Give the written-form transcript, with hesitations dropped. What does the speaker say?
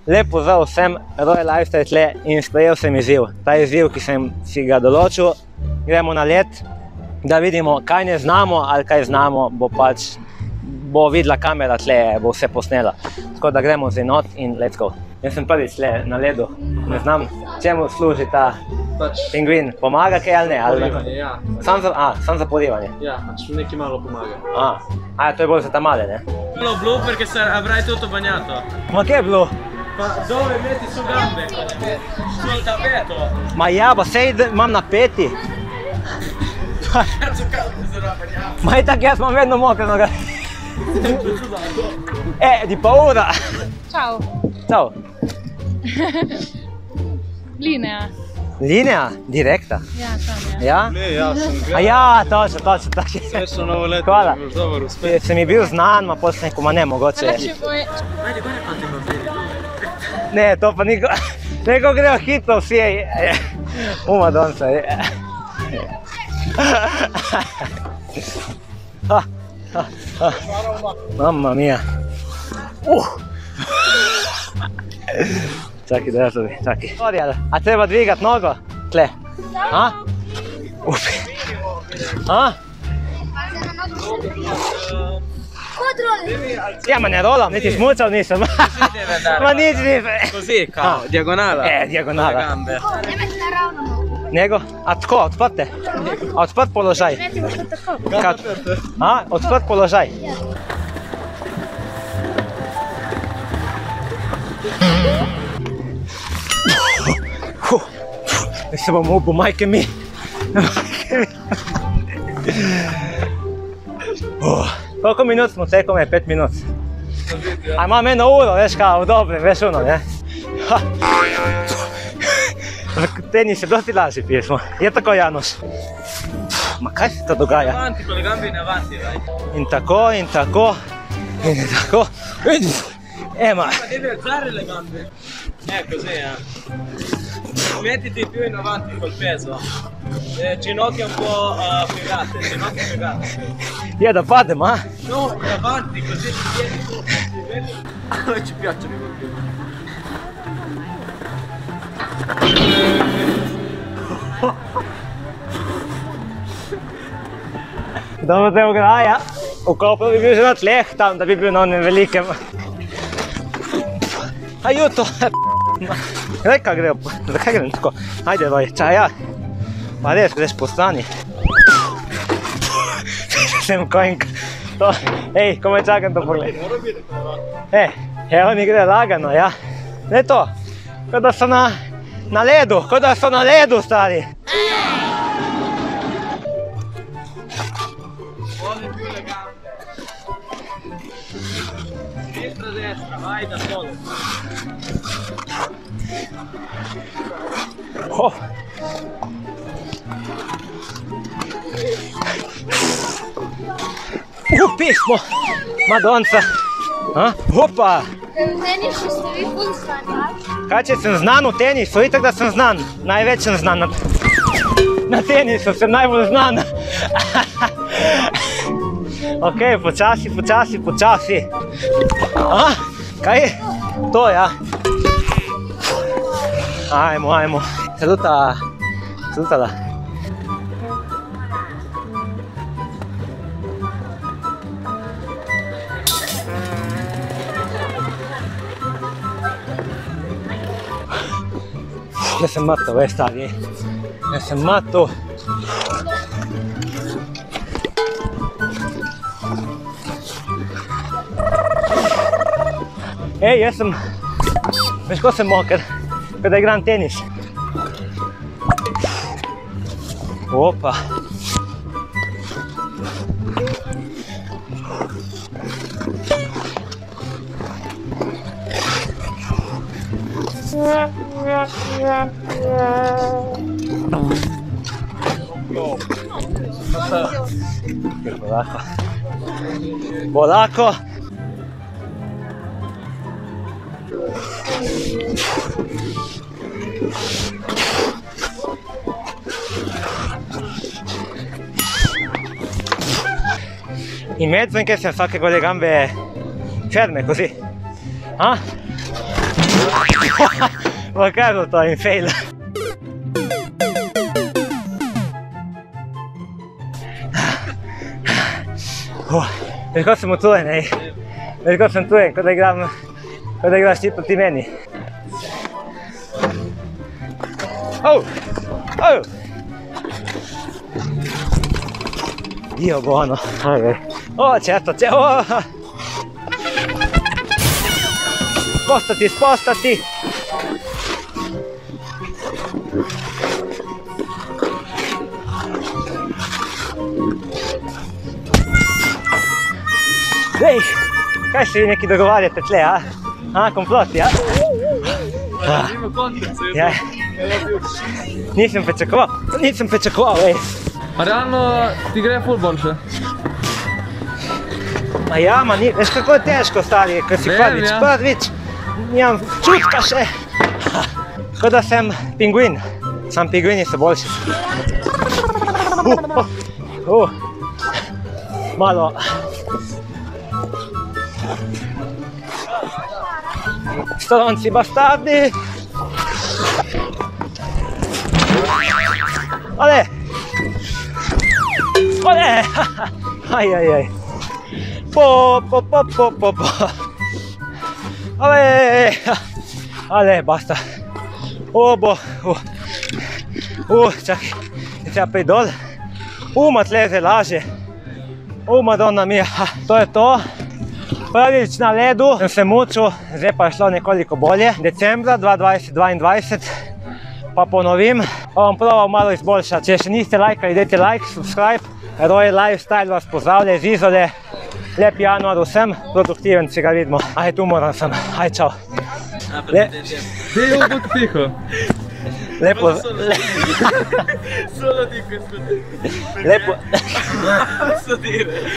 Lep pozdrav vsem, Royal Lifestyle tle in sprejel sem izziv. Ta izziv, ki sem si ga določil, gremo na led, da vidimo, kaj ne znamo ali kaj znamo, bo videla kamera tle, bo vse posnela. Tako da gremo z enot in let's go. Jaz sem prvič tle na ledu, ne znam, čemu služi ta pingvin. Pomaga kaj ali ne? Porivanje, ja. Sam za porivanje? Ja, nekaj malo pomaga. To je bolj za ta male, ne? Bilo blooper che avrai tutto bagnato. Ma che è blu? Ma dove metti su gambe? Sul tappeto? Ma ja, pa sej imam napeti. Cazzo caldo sarà bagnato. Ma itak jaz imam vedno mokrega. Di paura. Ciao. Ciao. Linea. Linea? Direkta? Ja, tam je. Ja? Ne, ja sem A ja, točno, tako je. Srečno novo leto. Hvala. Dobar uspeh. Sem mi bil znan, ma potem sem rekel, ma ne, mogoče. Ajde, Guarda quanto va bene. Ne, to pa niko grejo hitro vsi. Madonca. Mamma mia. Čakaj, da to bi, čakaj. A treba dvigat nogo? Tle. Upi. Ja, ma ne rolam, niti smučal nisem. Ma nič nisem. Così, kao, diagonala. Diagonala. Gambe. Ne meč naravno. Nego? A tako, odprte? Odprt položaj. Ne, ti boš to tako. Odprt položaj. Se bom ubil, majke mi. Koliko minut smo tekom je? 5 minut. A imam eno uro, veš kao, dobro, veš ono, ne? Tenis je dosti lažji pismo. Je tako, Janoš? Ma kaj se to dogaja? Avanti, con le gambe in avanti, dai. In tako, in tako, in tako. Ma devi alzare le gambe. Così, Mettiti più in avanti col peso. Ginocchia un po' piegate, ginocchia piegate. Je da padem, No, in avanti, così ti tieni tu. A noi ci piacciono i colpi. Dobro te ograja. Vkopal bi bil že na tleh tam, da bi bil na onem velikem. Ajuto! Kaj grejo? Zakaj grem tako? Ajde, vaj, čaja. Pa res, greš po strani. Sem kojnk. Ej, ko me čakam to pogled. Oni gre lagano, ja. Ne to, kot da so na ledu, kot da so na ledu, stari. Muovi più le gambe. Sinistra, destra, vai da solo. Pismo! Madonca! Opa! V tenisu ste vi ful znani. Kaj če sem znan v tenisu? Itak da sem znan. Največ sem znan na tenisu, sem najbolj znan. Ok, počasi, počasi, počasi. Kaj je? To, ja. Ajmo, ajmo. Salutala. Jaz sem matto, veš, stari. Jaz sem matto. Jaz sem... Veš, ko sem moker? Kada igram tenis. Opa. Polako. Polako. In mezzo in che senso anche con le gambe ferme così. V kažu to in fail. Veliko sem utrujen, ej. Veliko sem utrujen, kot da igraš ti proti meni. Dio buono. Oh, certo, oh. Spostati, spostati. Dej, kaj se vi neki dogovarjate tle, a? A, komploti, a? Ima kontent, se Ja. Nisem pričakoval, ej. Pa realno ti gre ful boljše. Ma ja, veš kako je težko, stari, ko si Vem, prvič, nimam čutka še. Kot da sem pingvin, sam pingvini so boljši. Malo. Stronci bastardi. Ole! Ole! Ajajaj. Po. Ale! Ale, basta. Bo. Čakaj. Je treba priti dol. Tle laže. Madonna mia. To je to. Prvič na ledu sem se mučil, zdaj pa je šlo nekoliko bolje. Decembra 2022 pa ponovim, pa bom probal malo izboljšati. Če še niste lajkali, dajte like, subscribe. Royal Lifestyle vas pozdravlja iz Izole. Lep januar vsem, produktiven, če ga vidimo. Aj, tu moram sem. Aj, čau. Dej obok tiho. Lepo. Solo dico, Lepo. posso dire.